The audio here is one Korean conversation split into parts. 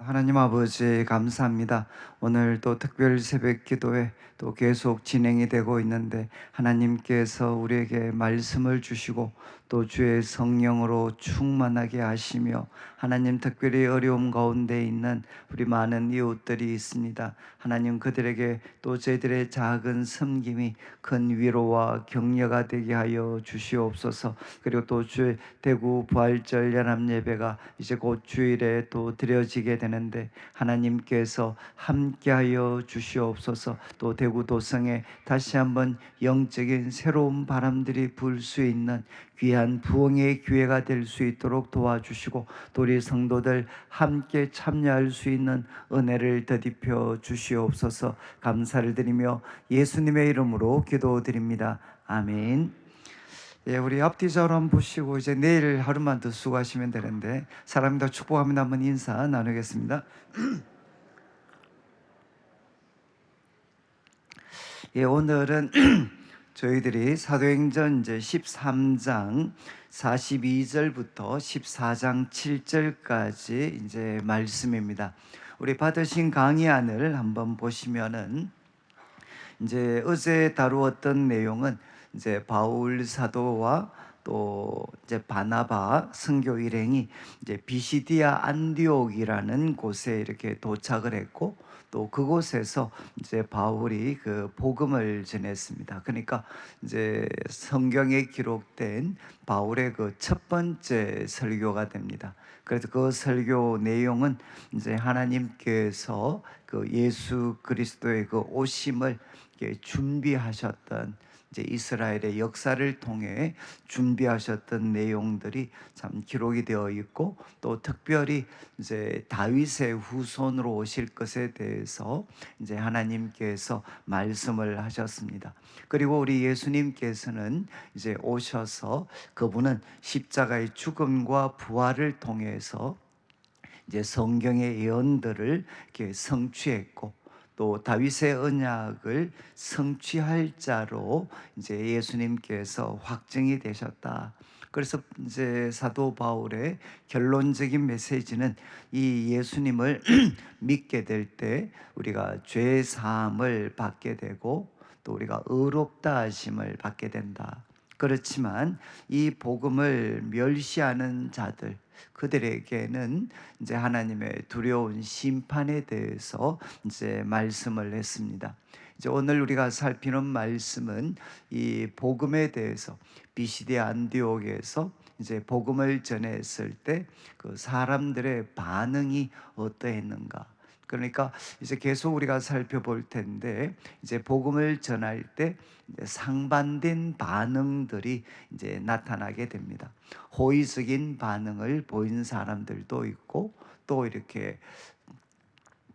하나님 아버지 감사합니다. 오늘 또 특별 새벽 기도회 또 계속 진행이 되고 있는데 하나님께서 우리에게 말씀을 주시고 또 주의 성령으로 충만하게 하시며 하나님 특별히 어려움 가운데 있는 우리 많은 이웃들이 있습니다. 하나님 그들에게 또 저희들의 작은 섬김이 큰 위로와 격려가 되게 하여 주시옵소서. 그리고 또 주 대구 부활절 연합예배가 이제 곧 주일에 또 드려지게 되는데 하나님께서 함께하여 주시옵소서. 또 대구 도성에 다시 한번 영적인 새로운 바람들이 불 수 있는 귀한 부흥의 기회가 될 수 있도록 도와주시고 또 우리 성도들 함께 참여할 수 있는 은혜를 더딥혀 주시옵소서. 감사를 드리며 예수님의 이름으로 기도드립니다. 아멘. 예, 우리 앞뒤적으로 한번 보시고 이제 내일 하루만 더 수고하시면 되는데 사람들 축복하면 한번 인사 나누겠습니다. 예, 오늘은 저희들이 사도행전 이제 13장 42절부터 14장 7절까지 이제 말씀입니다. 우리 받으신 강의안을 한번 보시면은 이제 어제 다루었던 내용은 이제 바울 사도와 또 이제 바나바 선교 일행이 이제 비시디아 안디옥이라는 곳에 이렇게 도착을 했고 또 그곳에서 이제 바울이 그 복음을 전했습니다. 그러니까 이제 성경에 기록된 바울의 그 첫 번째 설교가 됩니다. 그래서 그 설교 내용은 이제 하나님께서 그 예수 그리스도의 그 오심을 준비하셨던 이제 이스라엘의 역사를 통해 준비하셨던 내용들이 참 기록이 되어 있고 또 특별히 이제 다윗의 후손으로 오실 것에 대해서 이제 하나님께서 말씀을 하셨습니다. 그리고 우리 예수님께서는 이제 오셔서 그분은 십자가의 죽음과 부활을 통해서 이제 성경의 예언들을 이렇게 성취했고 또 다윗의 언약을 성취할 자로 이제 예수님께서 확증이 되셨다. 그래서 이제 사도 바울의 결론적인 메시지는 이 예수님을 믿게 될 때 우리가 죄 사함을 받게 되고 또 우리가 의롭다 하심을 받게 된다. 그렇지만 이 복음을 멸시하는 자들, 그들에게는 이제 하나님의 두려운 심판에 대해서 이제 말씀을 했습니다. 이제 오늘 우리가 살피는 말씀은 이 복음에 대해서 비시디 안디옥에서 이제 복음을 전했을 때 그 사람들의 반응이 어떠했는가. 그러니까 이제 계속 우리가 살펴볼 텐데 이제 복음을 전할 때 이제 상반된 반응들이 이제 나타나게 됩니다. 호의적인 반응을 보인 사람들도 있고 또 이렇게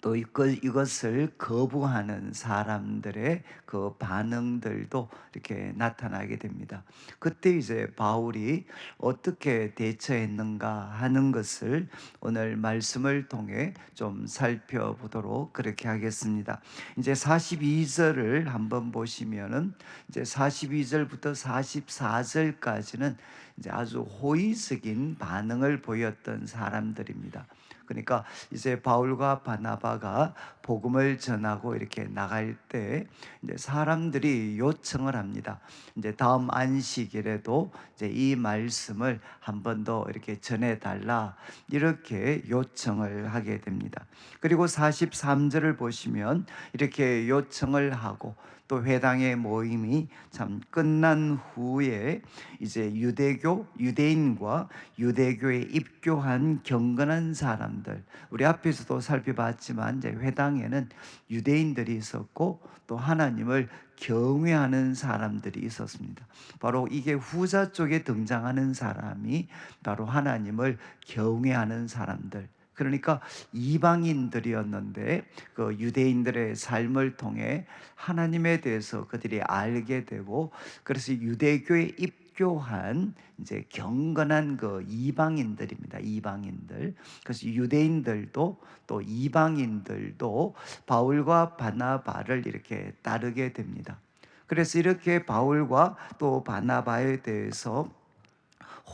또 이것을 거부하는 사람들의 그 반응들도 이렇게 나타나게 됩니다. 그때 이제 바울이 어떻게 대처했는가 하는 것을 오늘 말씀을 통해 좀 살펴보도록 그렇게 하겠습니다. 이제 42절을 한번 보시면은 이제 42절부터 44절까지는 이제 아주 호의적인 반응을 보였던 사람들입니다. 그러니까 이제 바울과 바나바가 복음을 전하고 이렇게 나갈 때 이제 사람들이 요청을 합니다. 이제 다음 안식일에도 이제 이 말씀을 한 번 더 이렇게 전해달라 이렇게 요청을 하게 됩니다. 그리고 43절을 보시면 이렇게 요청을 하고 또 회당의 모임이 참 끝난 후에 이제 유대인과 유대교에 입교한 경건한 사람들, 우리 앞에서도 살펴봤지만 이제 회당에는 유대인들이 있었고 또 하나님을 경외하는 사람들이 있었습니다. 바로 이게 후자 쪽에 등장하는 사람이 바로 하나님을 경외하는 사람들, 그러니까 이방인들이었는데 그 유대인들의 삶을 통해 하나님에 대해서 그들이 알게 되고 그래서 유대교에 입교한 이제 경건한 그 이방인들입니다. 이방인들. 그래서 유대인들도 또 이방인들도 바울과 바나바를 이렇게 따르게 됩니다. 그래서 이렇게 바울과 또 바나바에 대해서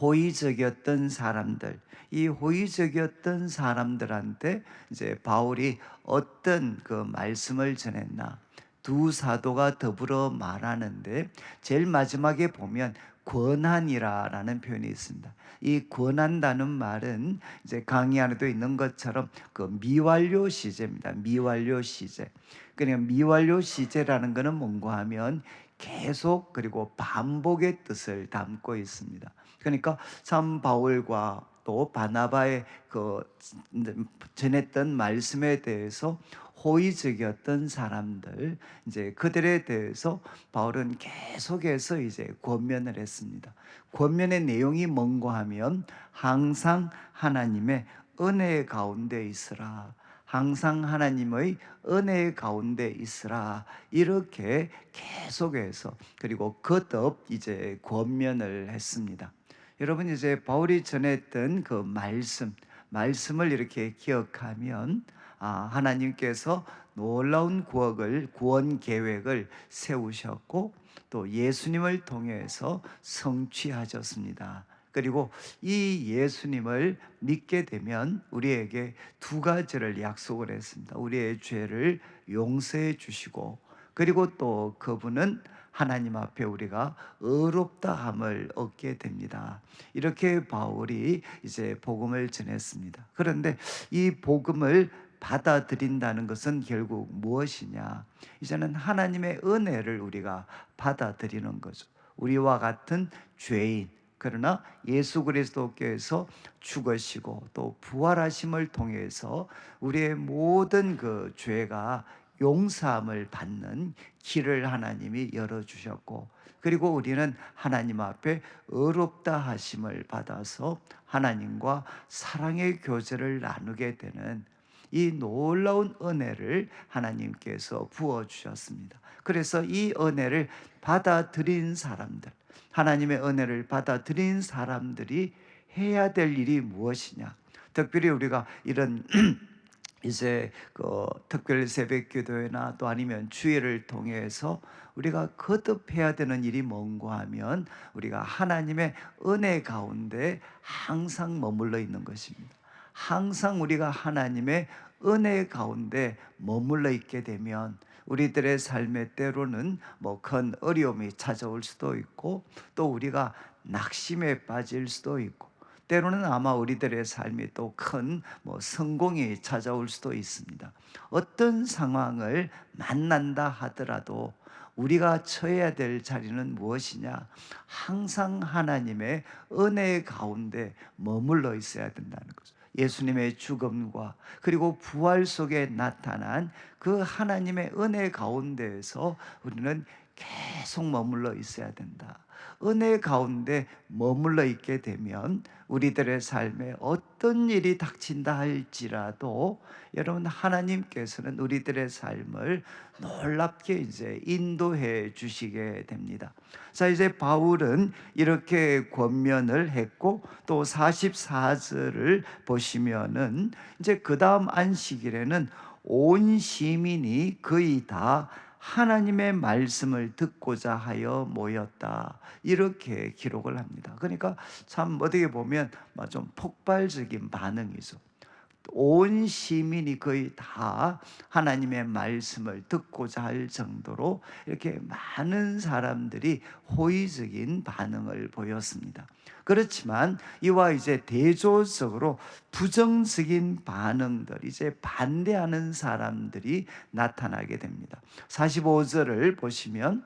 호의적이었던 사람들, 이 호의적이었던 사람들한테 이제 바울이 어떤 그 말씀을 전했나, 두 사도가 더불어 말하는데 제일 마지막에 보면 권한이라는 표현이 있습니다. 이 권한다는 말은 이제 강의 안에도 있는 것처럼 그 미완료 시제입니다. 미완료 시제. 그러니까 미완료 시제라는 것은 뭔가 하면 계속 그리고 반복의 뜻을 담고 있습니다. 그러니까 참 바울과 또 바나바의 그 전했던 말씀에 대해서 호의적이었던 사람들, 이제 그들에 대해서 바울은 계속해서 이제 권면을 했습니다. 권면의 내용이 뭔가 하면 항상 하나님의 은혜 가운데 있으라. 항상 하나님의 은혜 가운데 있으라. 이렇게 계속해서 그리고 거듭 이제 권면을 했습니다. 여러분 이제 바울이 전했던 그 말씀을 이렇게 기억하면 하나님께서 놀라운 구원 계획을 세우셨고 또 예수님을 통해서 성취하셨습니다. 그리고 이 예수님을 믿게 되면 우리에게 두 가지를 약속을 했습니다. 우리의 죄를 용서해 주시고 그리고 또 그분은 하나님 앞에 우리가 의롭다함을 얻게 됩니다. 이렇게 바울이 이제 복음을 전했습니다. 그런데 이 복음을 받아들인다는 것은 결국 무엇이냐? 이제는 하나님의 은혜를 우리가 받아들이는 거죠. 우리와 같은 죄인, 그러나 예수 그리스도께서 죽으시고 또 부활하심을 통해서 우리의 모든 그 죄가 용서함을 받는 길을 하나님이 열어주셨고, 그리고 우리는 하나님 앞에 의롭다 하심을 받아서 하나님과 사랑의 교제를 나누게 되는 이 놀라운 은혜를 하나님께서 부어주셨습니다. 그래서 이 은혜를 받아들인 사람들, 하나님의 은혜를 받아들인 사람들이 해야 될 일이 무엇이냐? 특별히 우리가 이런 이제 그 특별 새벽 기도회나 또 아니면 주일을 통해서 우리가 거듭해야 되는 일이 뭔가 하면 우리가 하나님의 은혜 가운데 항상 머물러 있는 것입니다. 항상 우리가 하나님의 은혜 가운데 머물러 있게 되면 우리들의 삶의 때로는 뭐 큰 어려움이 찾아올 수도 있고 또 우리가 낙심에 빠질 수도 있고 때로는 아마 우리들의 삶이 또 큰 성공이 찾아올 수도 있습니다. 어떤 상황을 만난다 하더라도 우리가 처해야 될 자리는 무엇이냐? 항상 하나님의 은혜 가운데 머물러 있어야 된다는 거죠. 예수님의 죽음과 그리고 부활 속에 나타난 그 하나님의 은혜 가운데에서 우리는 계속 머물러 있어야 된다. 은혜 가운데 머물러 있게 되면 우리들의 삶에 어떤 일이 닥친다 할지라도 여러분 하나님께서는 우리들의 삶을 놀랍게 이제 인도해 주시게 됩니다. 자, 이제 바울은 이렇게 권면을 했고 또 44절을 보시면은 이제 그 다음 안식일에는 온 시민이 거의 다 하나님의 말씀을 듣고자 하여 모였다. 이렇게 기록을 합니다. 그러니까 참 어떻게 보면 좀 폭발적인 반응이죠. 온 시민이 거의 다 하나님의 말씀을 듣고자 할 정도로 이렇게 많은 사람들이 호의적인 반응을 보였습니다. 그렇지만 이와 이제 대조적으로 부정적인 반응들, 이제 반대하는 사람들이 나타나게 됩니다. 45절을 보시면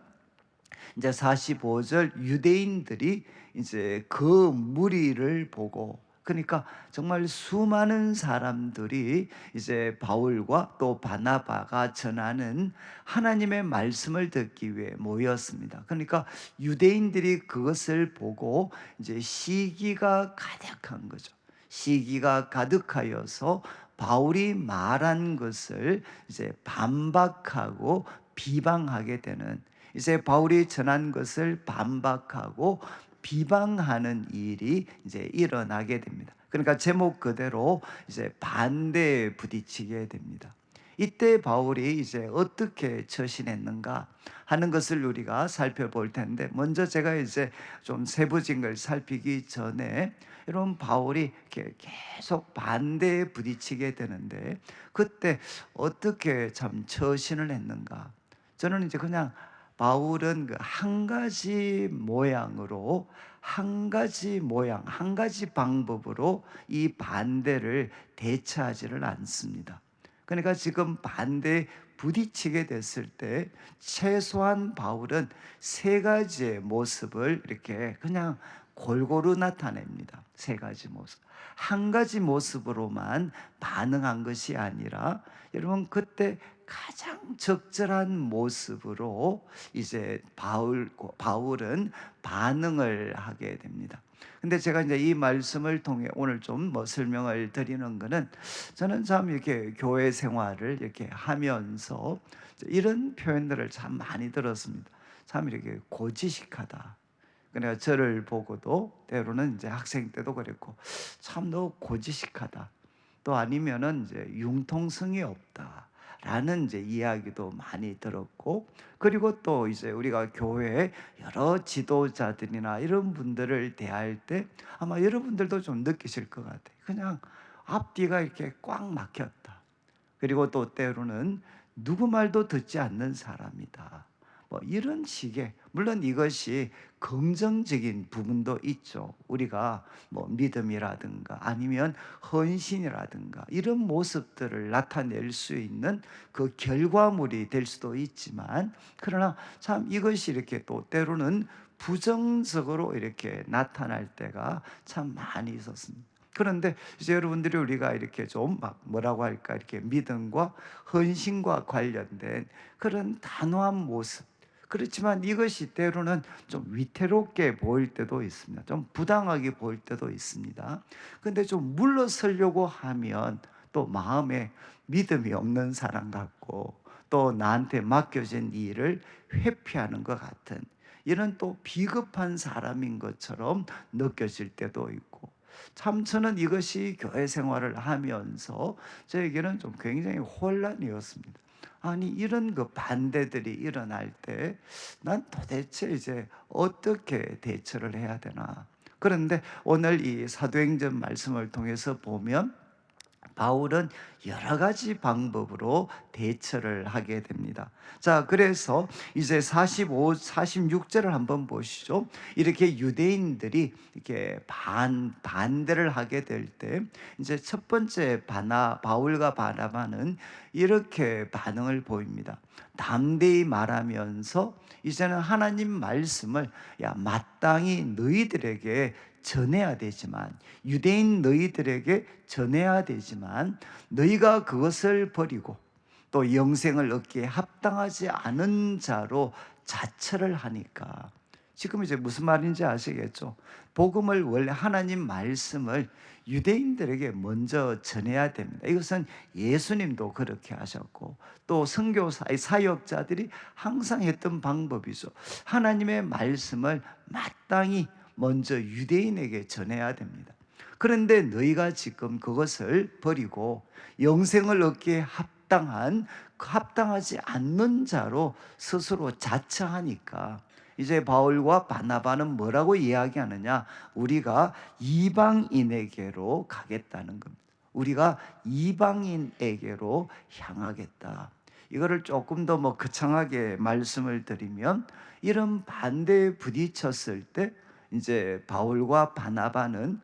이제 45절 유대인들이 이제 그 무리를 보고 그러니까 정말 수많은 사람들이 이제 바울과 또 바나바가 전하는 하나님의 말씀을 듣기 위해 모였습니다. 그러니까 유대인들이 그것을 보고 이제 시기가 가득한 거죠. 시기가 가득하여서 바울이 말한 것을 이제 반박하고 비방하게 되는 이제 바울이 전한 것을 반박하고 비방하는 일이 이제 일어나게 됩니다. 그러니까 제목 그대로 이제 반대에 부딪히게 됩니다. 이때 바울이 이제 어떻게 처신했는가 하는 것을 우리가 살펴볼 텐데, 먼저 제가 이제 좀 세부적인 걸 살피기 전에 이런 바울이 이렇게 계속 반대에 부딪히게 되는데, 그때 어떻게 참 처신을 했는가. 저는 이제 그냥 바울은 그 한 가지 모양으로, 한 가지 모양, 한 가지 방법으로 이 반대를 대처하지를 않습니다. 그러니까 지금 반대에 부딪히게 됐을 때 최소한 바울은 세 가지의 모습을 이렇게 그냥 골고루 나타냅니다. 세 가지 모습. 한 가지 모습으로만 반응한 것이 아니라, 여러분 그때 가장 적절한 모습으로 이제 바울은 반응을 하게 됩니다. 근데 제가 이제 이 말씀을 통해 오늘 좀 뭐 설명을 드리는 거는, 저는 참 이렇게 교회 생활을 이렇게 하면서 이런 표현들을 참 많이 들었습니다. 참 이렇게 고지식하다. 그러니까 저를 보고도 때로는 이제 학생 때도 그랬고, 참 너 고지식하다. 또 아니면은 이제 융통성이 없다. 라는 이제 이야기도 많이 들었고, 그리고 또 이제 우리가 교회에 여러 지도자들이나 이런 분들을 대할 때 아마 여러분들도 좀 느끼실 것 같아요. 그냥 앞뒤가 이렇게 꽉 막혔다. 그리고 또 때로는 누구 말도 듣지 않는 사람이다. 뭐 이런 식의, 물론 이것이 긍정적인 부분도 있죠. 우리가 뭐 믿음이라든가 아니면 헌신이라든가 이런 모습들을 나타낼 수 있는 그 결과물이 될 수도 있지만, 그러나 참 이것이 이렇게 또 때로는 부정적으로 이렇게 나타날 때가 참 많이 있었습니다. 그런데 이제 여러분들이 우리가 이렇게 좀 막 뭐라고 할까, 이렇게 믿음과 헌신과 관련된 그런 단호한 모습, 그렇지만 이것이 때로는 좀 위태롭게 보일 때도 있습니다. 좀 부당하게 보일 때도 있습니다. 근데 좀 물러서려고 하면 또 마음에 믿음이 없는 사람 같고, 또 나한테 맡겨진 일을 회피하는 것 같은 이런 또 비겁한 사람인 것처럼 느껴질 때도 있고, 참 저는 이것이 교회 생활을 하면서 저에게는 좀 굉장히 혼란이었습니다. 아니 이런 그 반대들이 일어날 때 난 도대체 이제 어떻게 대처를 해야 되나. 그런데 오늘 이 사도행전 말씀을 통해서 보면 바울은 여러 가지 방법으로 대처를 하게 됩니다. 자, 그래서 이제 45, 46절을 한번 보시죠. 이렇게 유대인들이 이렇게 반대를 하게 될 때, 이제 첫 번째 바울과 바나바는 이렇게 반응을 보입니다. 담대히 말하면서 이제는 하나님 말씀을 마땅히 너희들에게 전해야 되지만, 유대인 너희들에게 전해야 되지만, 너희가 그것을 버리고 또 영생을 얻기에 합당하지 않은 자로 자처를 하니까. 지금 이제 무슨 말인지 아시겠죠? 복음을, 원래 하나님 말씀을 유대인들에게 먼저 전해야 됩니다. 이것은 예수님도 그렇게 하셨고, 또 선교사의 사역자들이 항상 했던 방법이죠. 하나님의 말씀을 마땅히 먼저 유대인에게 전해야 됩니다. 그런데 너희가 지금 그것을 버리고 영생을 얻기에 합당하지 않는 자로 스스로 자처하니까, 이제 바울과 바나바는 뭐라고 이야기하느냐? 우리가 이방인에게로 가겠다는 겁니다. 우리가 이방인에게로 향하겠다. 이거를 조금 더 뭐 거창하게 말씀을 드리면, 이런 반대에 부딪혔을 때 이제 바울과 바나바는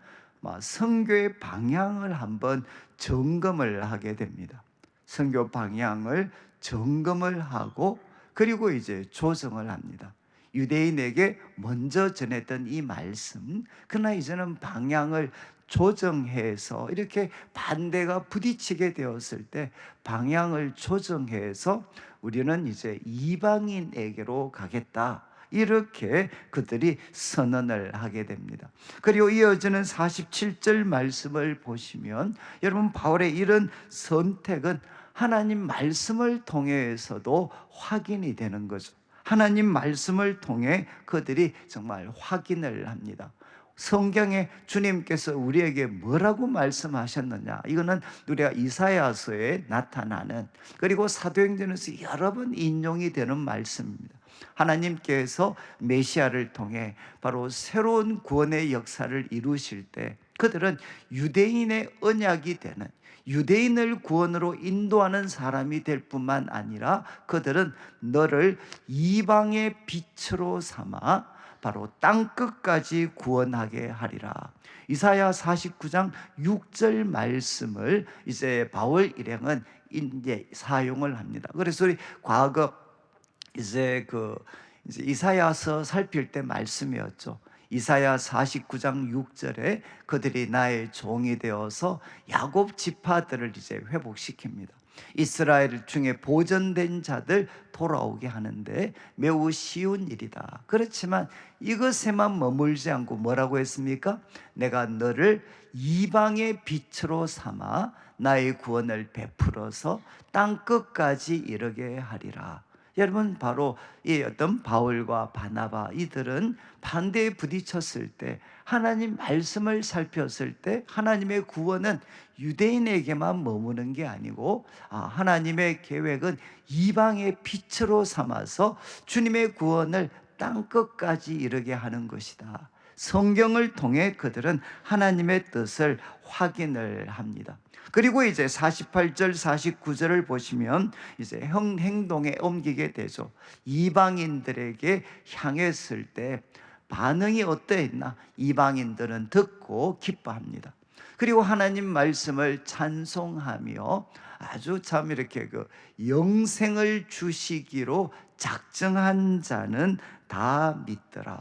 선교의 방향을 한번 점검을 하게 됩니다. 선교 방향을 점검을 하고, 그리고 이제 조정을 합니다. 유대인에게 먼저 전했던 이 말씀, 그러나 이제는 방향을 조정해서, 이렇게 반대가 부딪히게 되었을 때 방향을 조정해서 우리는 이제 이방인에게로 가겠다, 이렇게 그들이 선언을 하게 됩니다. 그리고 이어지는 47절 말씀을 보시면, 여러분 바울의 이런 선택은 하나님 말씀을 통해서도 확인이 되는 거죠. 하나님 말씀을 통해 그들이 정말 확인을 합니다. 성경에 주님께서 우리에게 뭐라고 말씀하셨느냐, 이거는 우리가 이사야서에 나타나는, 그리고 사도행전에서 여러 번 인용이 되는 말씀입니다. 하나님께서 메시아를 통해 바로 새로운 구원의 역사를 이루실 때 그들은 유대인의 언약이 되는, 유대인을 구원으로 인도하는 사람이 될 뿐만 아니라 그들은 너를 이방의 빛으로 삼아 바로 땅끝까지 구원하게 하리라. 이사야 49장 6절 말씀을 이제 바울 일행은 이제 사용을 합니다. 그래서 우리 과거 이제 이사야서 살필 때 말씀이었죠. 이사야 49장 6절에 그들이 나의 종이 되어서 야곱 지파들을 이제 회복시킵니다. 이스라엘 중에 보존된 자들 돌아오게 하는데 매우 쉬운 일이다. 그렇지만 이것에만 머물지 않고 뭐라고 했습니까? 내가 너를 이방의 빛으로 삼아 나의 구원을 베풀어서 땅 끝까지 이르게 하리라. 여러분, 바로 이 어떤 바울과 바나바, 이들은 반대에 부딪혔을 때, 하나님 말씀을 살폈을 때 하나님의 구원은 유대인에게만 머무는 게 아니고 하나님의 계획은 이방의 빛으로 삼아서 주님의 구원을 땅끝까지 이르게 하는 것이다. 성경을 통해 그들은 하나님의 뜻을 확인을 합니다. 그리고 이제 48절 49절을 보시면 이제 행동에 옮기게 되죠. 이방인들에게 향했을 때 반응이 어떠했나? 이방인들은 듣고 기뻐합니다. 그리고 하나님 말씀을 찬송하며 아주 참 이렇게 영생을 주시기로 작정한 자는 다 믿더라.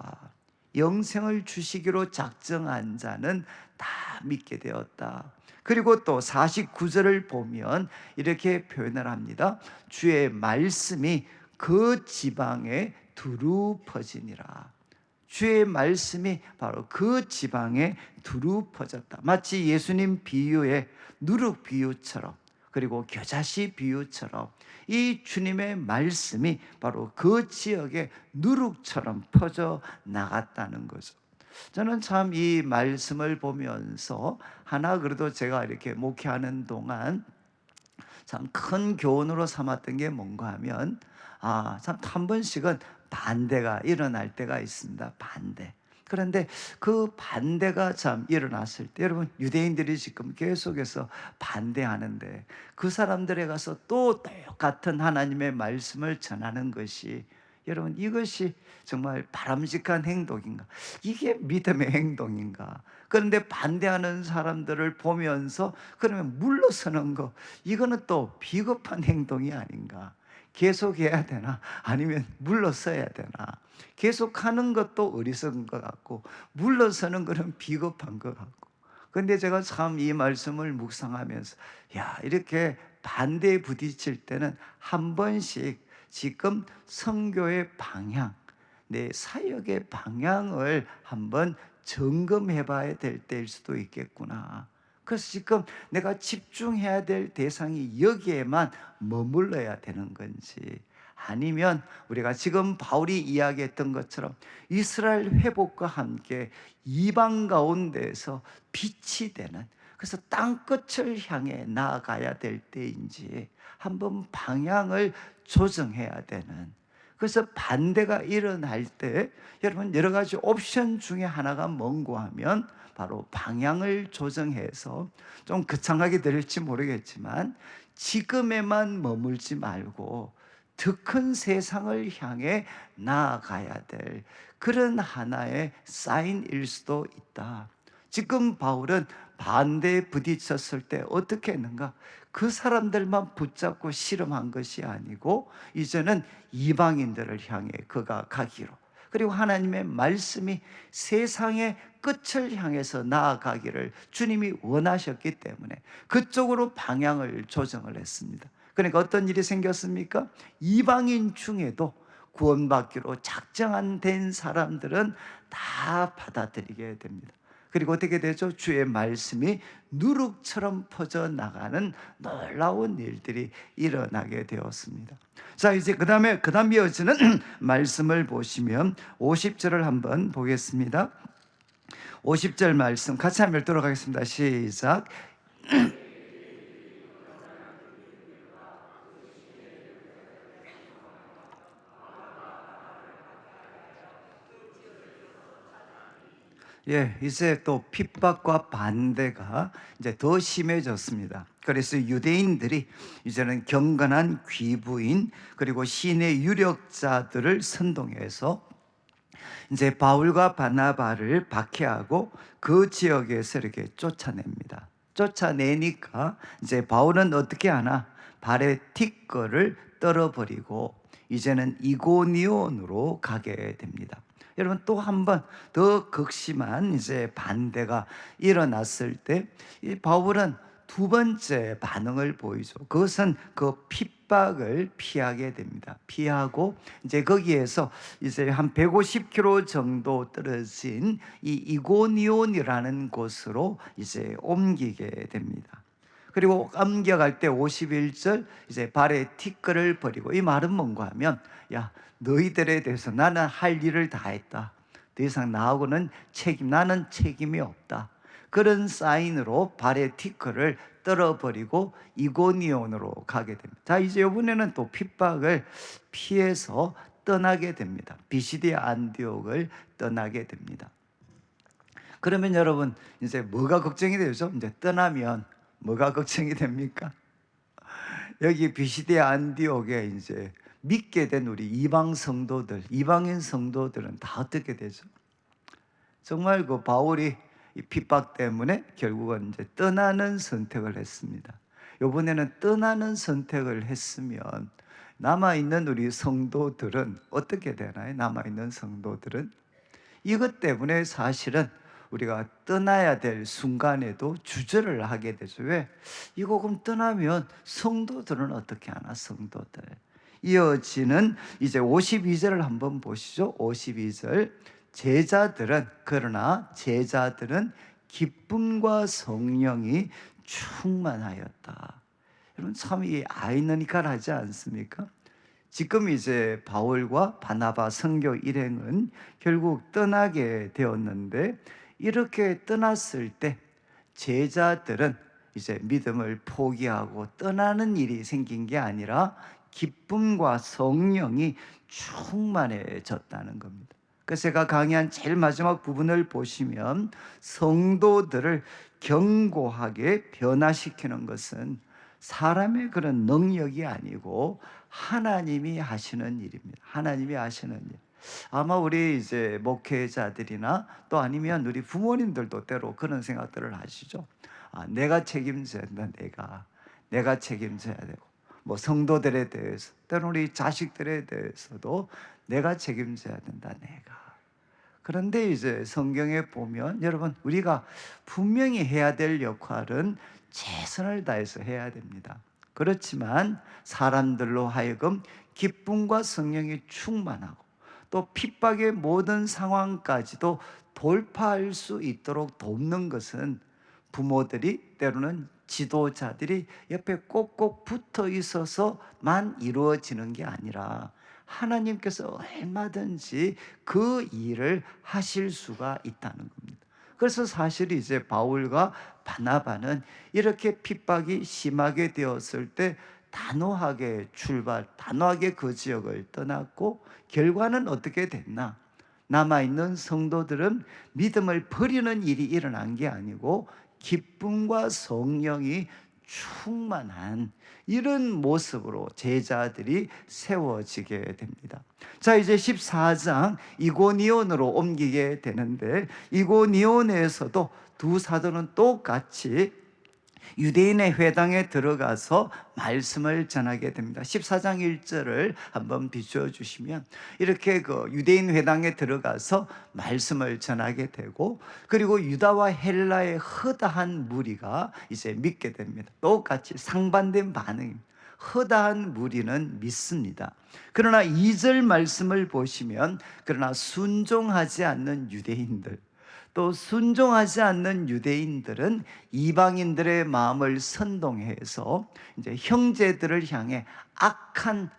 영생을 주시기로 작정한 자는 다 믿게 되었다. 그리고 또 49절을 보면 이렇게 표현을 합니다. 주의 말씀이 그 지방에 두루 퍼지니라. 주의 말씀이 바로 그 지방에 두루 퍼졌다. 마치 예수님 비유의 누룩 비유처럼, 그리고 겨자씨 비유처럼 이 주님의 말씀이 바로 그 지역에 누룩처럼 퍼져 나갔다는 거죠. 저는 참 이 말씀을 보면서 하나, 그래도 제가 이렇게 목회하는 동안 참 큰 교훈으로 삼았던 게 뭔가 하면 참 한 번씩은 반대가 일어날 때가 있습니다. 반대. 그런데 그 반대가 참 일어났을 때, 여러분, 유대인들이 지금 계속해서 반대하는데 그 사람들에 가서 또 똑같은 하나님의 말씀을 전하는 것이, 여러분, 이것이 정말 바람직한 행동인가? 이게 믿음의 행동인가? 그런데 반대하는 사람들을 보면서 그러면 물러서는 거, 이거는 또 비겁한 행동이 아닌가? 계속해야 되나? 아니면 물러서야 되나? 계속하는 것도 어리석은 것 같고 물러서는 것은 비겁한 것 같고. 그런데 제가 참 이 말씀을 묵상하면서 이렇게 반대에 부딪힐 때는 한 번씩 지금 선교의 방향, 내 사역의 방향을 한번 점검해 봐야 될 때일 수도 있겠구나. 그래서 지금 내가 집중해야 될 대상이 여기에만 머물러야 되는 건지, 아니면 우리가 지금 바울이 이야기했던 것처럼 이스라엘 회복과 함께 이방 가운데에서 빛이 되는, 그래서 땅끝을 향해 나아가야 될 때인지 한번 방향을 조정해야 되는. 그래서 반대가 일어날 때 여러분, 여러 가지 옵션 중에 하나가 뭔고 하면 바로 방향을 조정해서, 좀 거창하게 들릴지 모르겠지만 지금에만 머물지 말고 더 큰 세상을 향해 나아가야 될 그런 하나의 사인일 수도 있다. 지금 바울은 반대에 부딪혔을 때 어떻게 했는가? 그 사람들만 붙잡고 씨름한 것이 아니고 이제는 이방인들을 향해 그가 가기로, 그리고 하나님의 말씀이 세상의 끝을 향해서 나아가기를 주님이 원하셨기 때문에 그쪽으로 방향을 조정을 했습니다. 그러니까 어떤 일이 생겼습니까? 이방인 중에도 구원받기로 작정한 된 사람들은 다 받아들이게 됩니다. 그리고 어떻게 되죠? 주의 말씀이 누룩처럼 퍼져나가는 놀라운 일들이 일어나게 되었습니다. 자, 이제 그 다음 이어지는 말씀을 보시면 50절을 한번 보겠습니다. 50절 말씀 같이 한번 읽도록 하겠습니다. 시작. 예, 이제 또 핍박과 반대가 이제 더 심해졌습니다. 그래서 유대인들이 이제는 경건한 귀부인 그리고 신의 유력자들을 선동해서 이제 바울과 바나바를 박해하고 그 지역에서 이렇게 쫓아냅니다. 쫓아내니까 이제 바울은 어떻게 하나? 발에 티끌을 떨어버리고 이제는 이고니온으로 가게 됩니다. 여러분, 또 한 번 더 극심한 이제 반대가 일어났을 때 이 바울은 두 번째 반응을 보이죠. 그것은 그 핍박을 피하게 됩니다. 피하고 이제 거기에서 이제 한 150km 정도 떨어진 이 이고니온이라는 곳으로 이제 옮기게 됩니다. 그리고 옮겨갈 때 51절 이제 발에 티끌을 버리고, 이 말은 뭔가 하면, 야, 너희들에 대해서 나는 할 일을 다 했다. 더 이상 나는 책임이 없다. 그런 사인으로 발에 티끌을 떨어버리고 이고니온으로 가게 됩니다. 자, 이제 이번에는 또 핍박을 피해서 떠나게 됩니다. 비시디아 안디옥을 떠나게 됩니다. 그러면 여러분, 이제 뭐가 걱정이 되죠? 이제 떠나면 뭐가 걱정이 됩니까? 여기 비시디아 안디옥에 이제 믿게 된 우리 이방 성도들, 이방인 성도들은 다 어떻게 되죠? 정말 그 바울이 이 핍박 때문에 결국은 이제 떠나는 선택을 했습니다. 이번에는 떠나는 선택을 했으면 남아있는 우리 성도들은 어떻게 되나요? 남아있는 성도들은 이것 때문에 사실은 우리가 떠나야 될 순간에도 주저를 하게 되죠. 왜? 이거 그럼 떠나면 성도들은 어떻게 하나? 성도들. 이어지는 이제 52절을 한번 보시죠. 52절. 그러나 제자들은 기쁨과 성령이 충만하였다. 여러분, 참 이 아이러니컬하지 않습니까? 지금 이제 바울과 바나바 선교 일행은 결국 떠나게 되었는데, 이렇게 떠났을 때 제자들은 이제 믿음을 포기하고 떠나는 일이 생긴 게 아니라 기쁨과 성령이 충만해졌다는 겁니다. 그래서 제가 강의한 제일 마지막 부분을 보시면 성도들을 견고하게 변화시키는 것은 사람의 그런 능력이 아니고 하나님이 하시는 일입니다. 하나님이 하시는 일. 아마 우리 이제 목회자들이나 또 아니면 우리 부모님들도 때로 그런 생각들을 하시죠. 아, 내가 책임져야 된다. 내가 책임져야 되고, 뭐 성도들에 대해서, 때로 우리 자식들에 대해서도 내가 책임져야 된다. 그런데 이제 성경에 보면 여러분, 우리가 분명히 해야 될 역할은 최선을 다해서 해야 됩니다. 그렇지만 사람들로 하여금 기쁨과 성령이 충만하고 또 핍박의 모든 상황까지도 돌파할 수 있도록 돕는 것은 부모들이, 때로는 지도자들이 옆에 꼭꼭 붙어 있어서만 이루어지는 게 아니라 하나님께서 얼마든지 그 일을 하실 수가 있다는 겁니다. 그래서 사실 이제 바울과 바나바는 이렇게 핍박이 심하게 되었을 때 단호하게 그 지역을 떠났고, 결과는 어떻게 됐나? 남아있는 성도들은 믿음을 버리는 일이 일어난 게 아니고 기쁨과 성령이 충만한 이런 모습으로 제자들이 세워지게 됩니다. 자, 이제 14장 이고니온으로 옮기게 되는데, 이고니온에서도 두 사도는 똑같이 유대인의 회당에 들어가서 말씀을 전하게 됩니다. 14장 1절을 한번 비추어 주시면, 이렇게 그 유대인 회당에 들어가서 말씀을 전하게 되고, 그리고 유다와 헬라의 허다한 무리가 이제 믿게 됩니다. 똑같이 상반된 반응입니다. 허다한 무리는 믿습니다. 그러나 2절 말씀을 보시면, 그러나 순종하지 않는 유대인들, 또 순종하지 않는 유대인들은 이방인들의 마음을 선동해서 이제 형제들을 향해 악한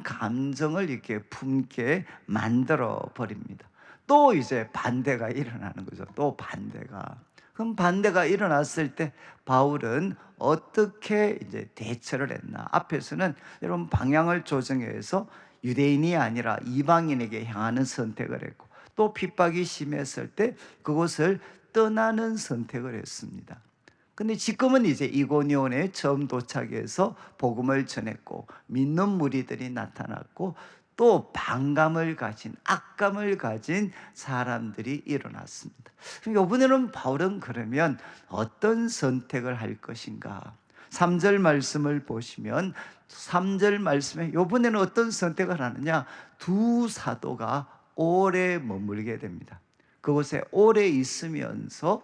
감정을 이렇게 품게 만들어 버립니다. 또 이제 반대가 일어나는 거죠. 또 반대가. 그럼 반대가 일어났을 때 바울은 어떻게 이제 대처를 했나? 앞에서는 여러분 방향을 조정해서 유대인이 아니라 이방인에게 향하는 선택을 했고, 또 핍박이 심했을 때 그곳을 떠나는 선택을 했습니다. 근데 지금은 이제 이고니온에 처음 도착해서 복음을 전했고 믿는 무리들이 나타났고 또 반감을 가진, 악감을 가진 사람들이 일어났습니다. 그럼 이번에는 바울은 그러면 어떤 선택을 할 것인가? 3절 말씀을 보시면 3절 말씀에 이번에는 어떤 선택을 하느냐? 두 사도가 오래 머물게 됩니다. 그곳에 오래 있으면서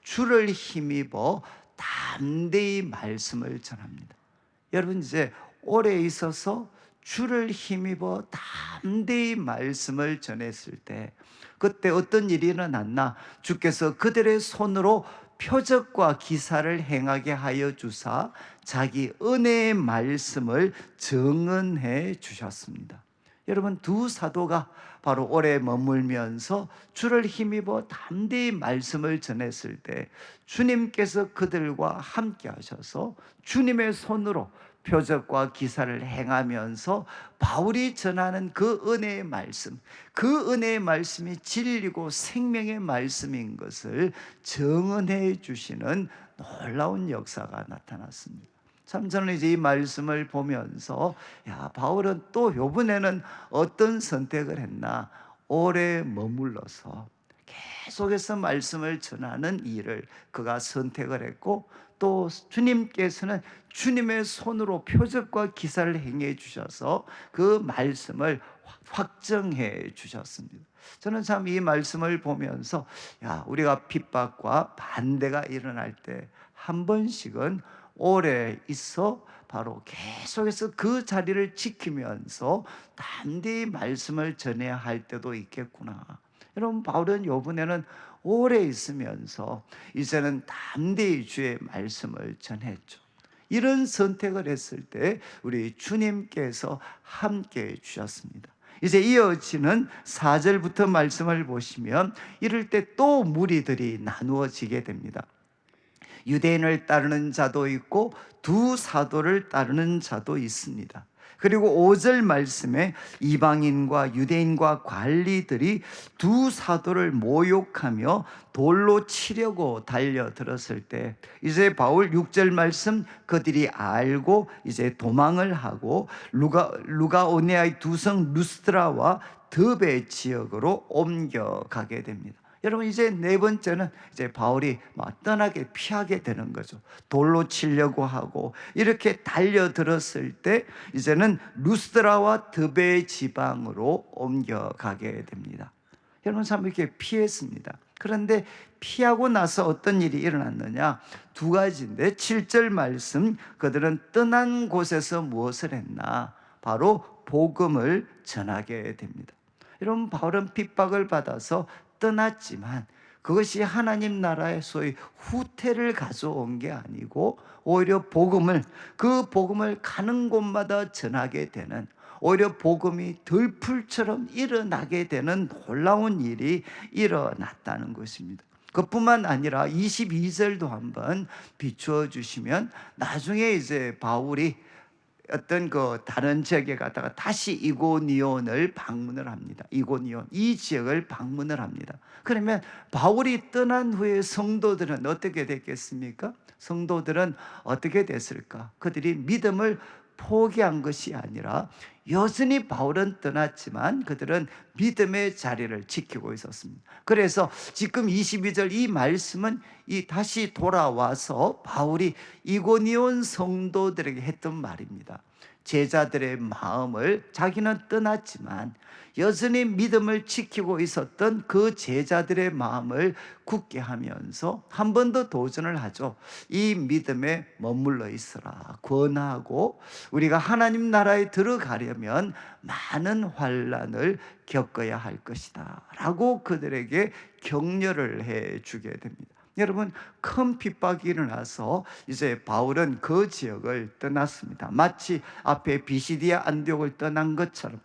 주를 힘입어 담대히 말씀을 전합니다. 여러분, 이제 오래 있어서 주를 힘입어 담대히 말씀을 전했을 때 그때 어떤 일이 일어났나? 주께서 그들의 손으로 표적과 기사를 행하게 하여 주사 자기 은혜의 말씀을 증언해 주셨습니다. 여러분, 두 사도가 바로 오래 머물면서 주를 힘입어 담대히 말씀을 전했을 때 주님께서 그들과 함께 하셔서 주님의 손으로 표적과 기사를 행하면서 바울이 전하는 그 은혜의 말씀, 그 은혜의 말씀이 진리고 생명의 말씀인 것을 증언해 주시는 놀라운 역사가 나타났습니다. 참 저는 이제 이 말씀을 보면서 바울은 또 요번에는 어떤 선택을 했나? 오래 머물러서 계속해서 말씀을 전하는 일을 그가 선택을 했고, 또 주님께서는 주님의 손으로 표적과 기사를 행해 주셔서 그 말씀을 확정해 주셨습니다. 저는 참 이 말씀을 보면서 우리가 핍박과 반대가 일어날 때 한 번씩은 오래 있어 바로 계속해서 그 자리를 지키면서 담대히 말씀을 전해야 할 때도 있겠구나. 여러분, 바울은 이번에는 오래 있으면서 이제는 담대히 주의 말씀을 전했죠. 이런 선택을 했을 때 우리 주님께서 함께 해 주셨습니다. 이제 이어지는 4절부터 말씀을 보시면 이럴 때 또 무리들이 나누어지게 됩니다. 유대인을 따르는 자도 있고 두 사도를 따르는 자도 있습니다. 그리고 5절 말씀에 이방인과 유대인과 관리들이 두 사도를 모욕하며 돌로 치려고 달려들었을 때 이제 바울 6절 말씀 그들이 알고 이제 도망을 하고 루가오네아의 두 성 루스드라와 드베 지역으로 옮겨가게 됩니다. 여러분, 이제 네 번째는 이제 바울이 떠나게 피하게 되는 거죠. 돌로 치려고 하고 이렇게 달려들었을 때 이제는 루스드라와 드베 지방으로 옮겨가게 됩니다. 여러분, 참 이렇게 피했습니다. 그런데 피하고 나서 어떤 일이 일어났느냐? 두 가지인데 7절 말씀, 그들은 떠난 곳에서 무엇을 했나? 바로 복음을 전하게 됩니다. 여러분, 바울은 핍박을 받아서 떠났지만 그것이 하나님 나라의 소위 후퇴를 가져온 게 아니고 오히려 그 복음을 가는 곳마다 전하게 되는, 오히려 복음이 들풀처럼 일어나게 되는 놀라운 일이 일어났다는 것입니다. 그뿐만 아니라 22절도 한번 비추어 주시면 나중에 이제 바울이 어떤 그 다른 지역에 갔다가 다시 이고니온을 방문을 합니다. 이고니온, 이 지역을 방문을 합니다. 그러면 바울이 떠난 후에 성도들은 어떻게 됐겠습니까? 성도들은 어떻게 됐을까? 그들이 믿음을 포기한 것이 아니라 여전히 바울은 떠났지만 그들은 믿음의 자리를 지키고 있었습니다. 그래서 지금 22절 이 말씀은 다시 돌아와서 바울이 이고니온 성도들에게 했던 말입니다. 제자들의 마음을, 자기는 떠났지만 여전히 믿음을 지키고 있었던 그 제자들의 마음을 굳게 하면서 한 번 더 도전을 하죠. 이 믿음에 머물러 있으라 권하고, 우리가 하나님 나라에 들어가려면 많은 환난을 겪어야 할 것이다 라고 그들에게 격려를 해 주게 됩니다. 여러분, 큰 핍박이 일어나서 이제 바울은 그 지역을 떠났습니다. 마치 앞에 비시디아 안디옥을 떠난 것처럼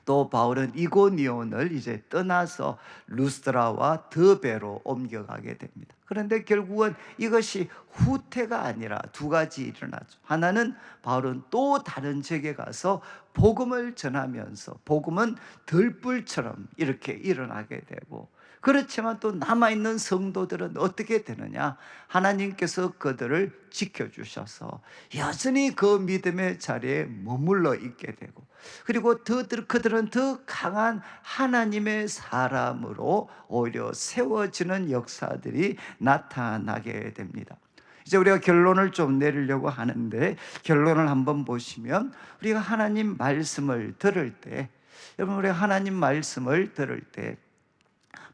또 바울은 이고니온을 이제 떠나서 루스드라와 더베로 옮겨가게 됩니다. 그런데 결국은 이것이 후퇴가 아니라 두 가지 일어나죠. 하나는 바울은 또 다른 지역에 가서 복음을 전하면서 복음은 들불처럼 이렇게 일어나게 되고, 그렇지만 또 남아있는 성도들은 어떻게 되느냐? 하나님께서 그들을 지켜주셔서 여전히 그 믿음의 자리에 머물러 있게 되고, 그리고 그들은 더 강한 하나님의 사람으로 오히려 세워지는 역사들이 나타나게 됩니다. 이제 우리가 결론을 좀 내리려고 하는데, 결론을 한번 보시면, 우리가 하나님 말씀을 들을 때, 여러분, 우리가 하나님 말씀을 들을 때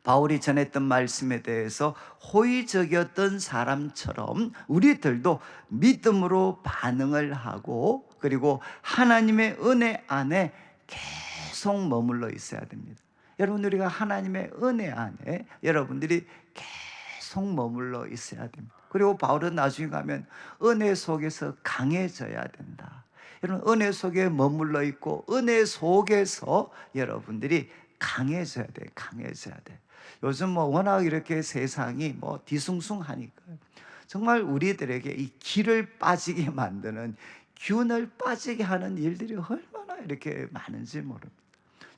바울이 전했던 말씀에 대해서 호의적이었던 사람처럼 우리들도 믿음으로 반응을 하고, 그리고 하나님의 은혜 안에 계속 머물러 있어야 됩니다. 여러분, 우리가 하나님의 은혜 안에 여러분들이 계속 머물러 있어야 됩니다. 그리고 바울은 나중에 가면 은혜 속에서 강해져야 된다. 여러분, 은혜 속에 머물러 있고 은혜 속에서 여러분들이 강해져야 돼. 강해져야 돼. 요즘 워낙 이렇게 세상이 뒤숭숭하니까 정말 우리들에게 이 기를 빠지게 만드는, 균을 빠지게 하는 일들이 얼마나 이렇게 많은지 모릅니다.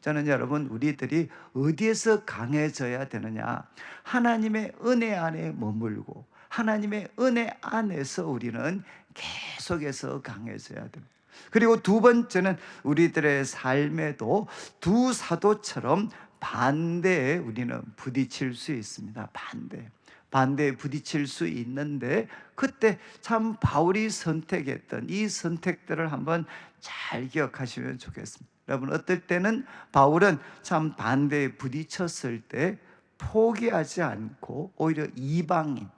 저는 여러분, 우리들이 어디에서 강해져야 되느냐? 하나님의 은혜 안에 머물고 하나님의 은혜 안에서 우리는 계속해서 강해져야 됩니다. 그리고 두 번째는 우리들의 삶에도 두 사도처럼 반대에 우리는 부딪힐 수 있습니다. 반대에 부딪힐 수 있는데, 그때 참 바울이 선택했던 이 선택들을 한번 잘 기억하시면 좋겠습니다. 여러분, 어떨 때는 바울은 참 반대에 부딪혔을 때 포기하지 않고 오히려 이방인,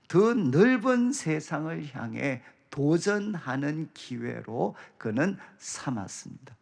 더 넓은 세상을 향해 도전하는 기회로 그는 삼았습니다.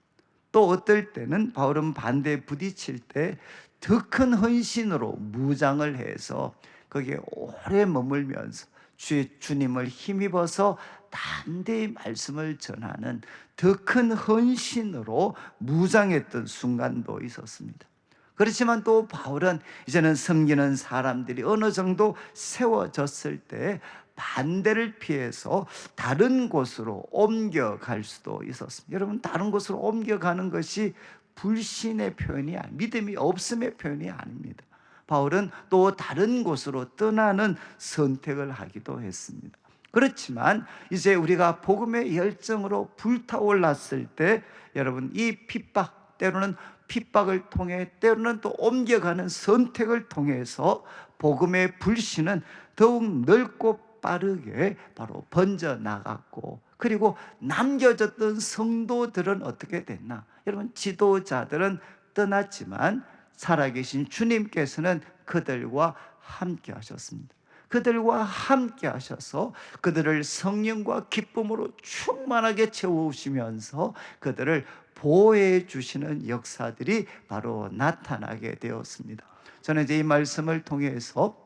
또 어떨 때는 바울은 반대에 부딪힐 때 더 큰 헌신으로 무장을 해서 거기에 오래 머물면서 주님을 힘입어서 담대히 말씀을 전하는 더 큰 헌신으로 무장했던 순간도 있었습니다. 그렇지만 또 바울은 이제는 섬기는 사람들이 어느 정도 세워졌을 때 반대를 피해서 다른 곳으로 옮겨갈 수도 있었습니다. 여러분, 다른 곳으로 옮겨가는 것이 불신의 표현이 아닙니다. 믿음이 없음의 표현이 아닙니다. 바울은 또 다른 곳으로 떠나는 선택을 하기도 했습니다. 그렇지만 이제 우리가 복음의 열정으로 불타올랐을 때, 여러분, 이 핍박, 때로는 핍박을 통해, 때로는 또 옮겨가는 선택을 통해서 복음의 불신은 더욱 넓고 빠르게 바로 번져나갔고, 그리고 남겨졌던 성도들은 어떻게 됐나? 여러분, 지도자들은 떠났지만 살아계신 주님께서는 그들과 함께 하셨습니다. 그들과 함께 하셔서 그들을 성령과 기쁨으로 충만하게 채우시면서 그들을 보호해 주시는 역사들이 바로 나타나게 되었습니다. 저는 이제 이 말씀을 통해서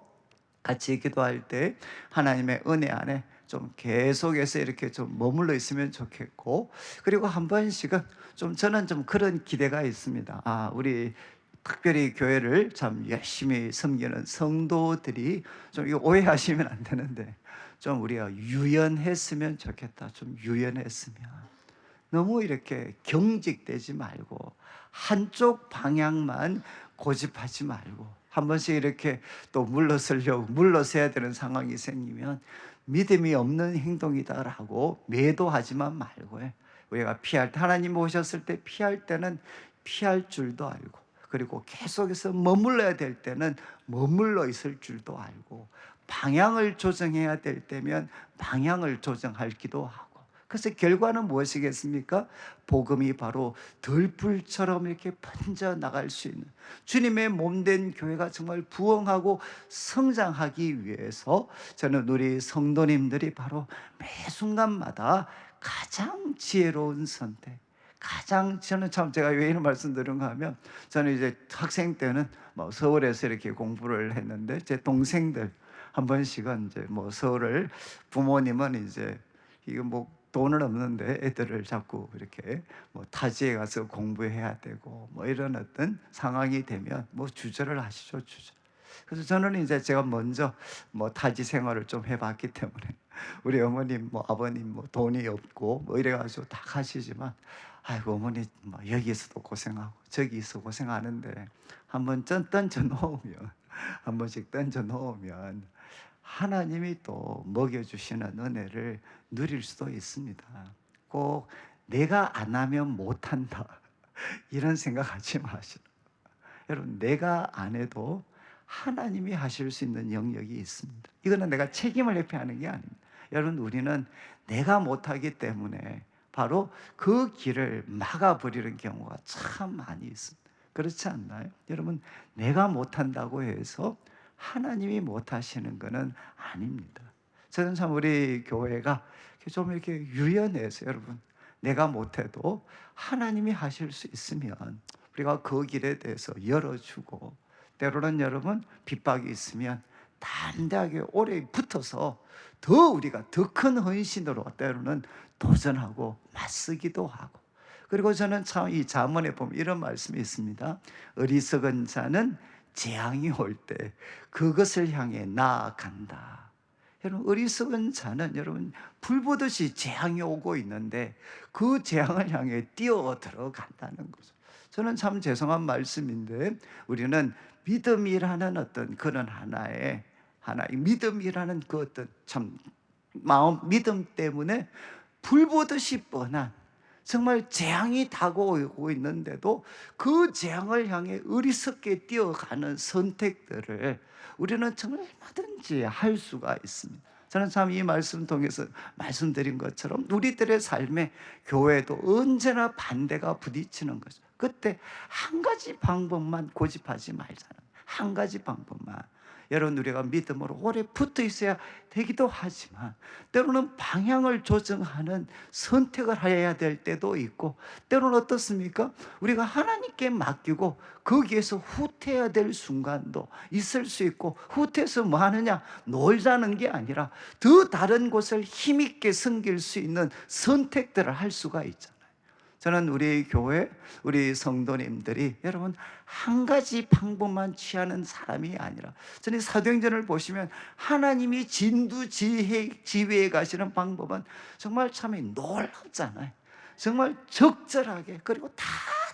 같이 기도할 때 하나님의 은혜 안에 좀 계속해서 이렇게 좀 머물러 있으면 좋겠고, 그리고 한 번씩은 저는 좀 그런 기대가 있습니다. 우리 특별히 교회를 참 열심히 섬기는 성도들이 좀 이거 오해하시면 안 되는데, 좀 우리가 유연했으면 좋겠다. 좀 유연했으면. 너무 이렇게 경직되지 말고 한쪽 방향만 고집하지 말고, 한 번씩 이렇게 또 물러서야 되는 상황이 생기면 믿음이 없는 행동이다라고 매도하지만 말고, 우리가 피할 때, 하나님 오셨을 때 피할 때는 피할 줄도 알고, 그리고 계속해서 머물러야 될 때는 머물러 있을 줄도 알고, 방향을 조정해야 될 때면 방향을 조정하기도 하고. 그래서 결과는 무엇이겠습니까? 복음이 바로 들불처럼 이렇게 번져 나갈 수 있는, 주님의 몸된 교회가 정말 부흥하고 성장하기 위해서 저는 우리 성도님들이 바로 매 순간마다 가장 지혜로운 선택, 저는 참, 제가 왜 이런 말씀 드린가 하면, 저는 이제 학생 때는 서울에서 이렇게 공부를 했는데, 제 동생들 한 번씩은 이제 서울을, 부모님은 이제 이거 돈은 없는데 애들을 자꾸 이렇게 뭐 타지에 가서 공부해야 되고 뭐 이런 어떤 상황이 되면 뭐 주저를 하시죠, 주저. 그래서 저는 이제 제가 먼저 뭐 타지 생활을 좀 해봤기 때문에 우리 어머님 뭐 아버님 뭐 돈이 없고 뭐 이래가지고 다 가시지만, 아이고 어머니 뭐 여기서도 고생하고 저기서 고생하는데 한번 던져 놓으면, 한 번씩 던져 놓으면 하나님이 또 먹여주시는 은혜를 누릴 수도 있습니다. 꼭 내가 안 하면 못한다 이런 생각하지 마시고, 여러분 내가 안 해도 하나님이 하실 수 있는 영역이 있습니다. 이거는 내가 책임을 회피하는 게 아닙니다. 여러분 우리는 내가 못하기 때문에 바로 그 길을 막아버리는 경우가 참 많이 있습니다. 그렇지 않나요? 여러분 내가 못한다고 해서 하나님이 못하시는 것은 아닙니다. 저는 참 우리 교회가 좀 이렇게 유연해서, 여러분 내가 못해도 하나님이 하실 수 있으면 우리가 그 길에 대해서 열어주고, 때로는 여러분 핍박이 있으면 담대하게 오래 붙어서 더 우리가 더 큰 헌신으로 때로는 도전하고 맞서기도 하고. 그리고 저는 참 이 잠언에 보면 이런 말씀이 있습니다. 어리석은 자는 재앙이 올 때 그것을 향해 나아간다. 여러분 어리석은 자는, 여러분 불 보듯이 재앙이 오고 있는데 그 재앙을 향해 뛰어 들어간다는 거죠. 저는 참 죄송한 말씀인데, 우리는 믿음이라는 어떤 그런 하나의 믿음이라는 그 어떤 참 마음, 믿음 때문에 불 보듯이 뻔한 정말 재앙이 다가오고 있는데도 그 재앙을 향해 어리석게 뛰어가는 선택들을 우리는 정말 얼마든지 할 수가 있습니다. 저는 참 이 말씀 통해서 말씀드린 것처럼 우리들의 삶에 교회도 언제나 반대가 부딪히는 거죠. 그때 한 가지 방법만 고집하지 말자는, 한 가지 방법만. 여러분 우리가 믿음으로 오래 붙어 있어야 되기도 하지만 때로는 방향을 조정하는 선택을 해야 될 때도 있고, 때로는 어떻습니까? 우리가 하나님께 맡기고 거기에서 후퇴해야 될 순간도 있을 수 있고, 후퇴해서 뭐 하느냐, 놀자는 게 아니라 더 다른 곳을 힘있게 섬길 수 있는 선택들을 할 수가 있잖아요. 저는 우리 교회, 우리 성도님들이 여러분 한 가지 방법만 취하는 사람이 아니라, 저는 사도행전을 보시면 하나님이 진두지휘에 가시는 방법은 정말 참 놀랍잖아요. 정말 적절하게, 그리고 다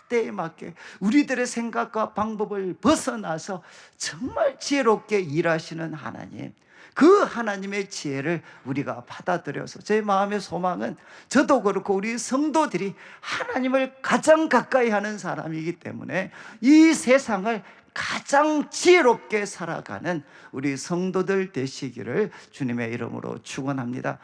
때에 맞게 우리들의 생각과 방법을 벗어나서 정말 지혜롭게 일하시는 하나님, 그 하나님의 지혜를 우리가 받아들여서, 제 마음의 소망은 저도 그렇고 우리 성도들이 하나님을 가장 가까이 하는 사람이기 때문에 이 세상을 가장 지혜롭게 살아가는 우리 성도들 되시기를 주님의 이름으로 축원합니다.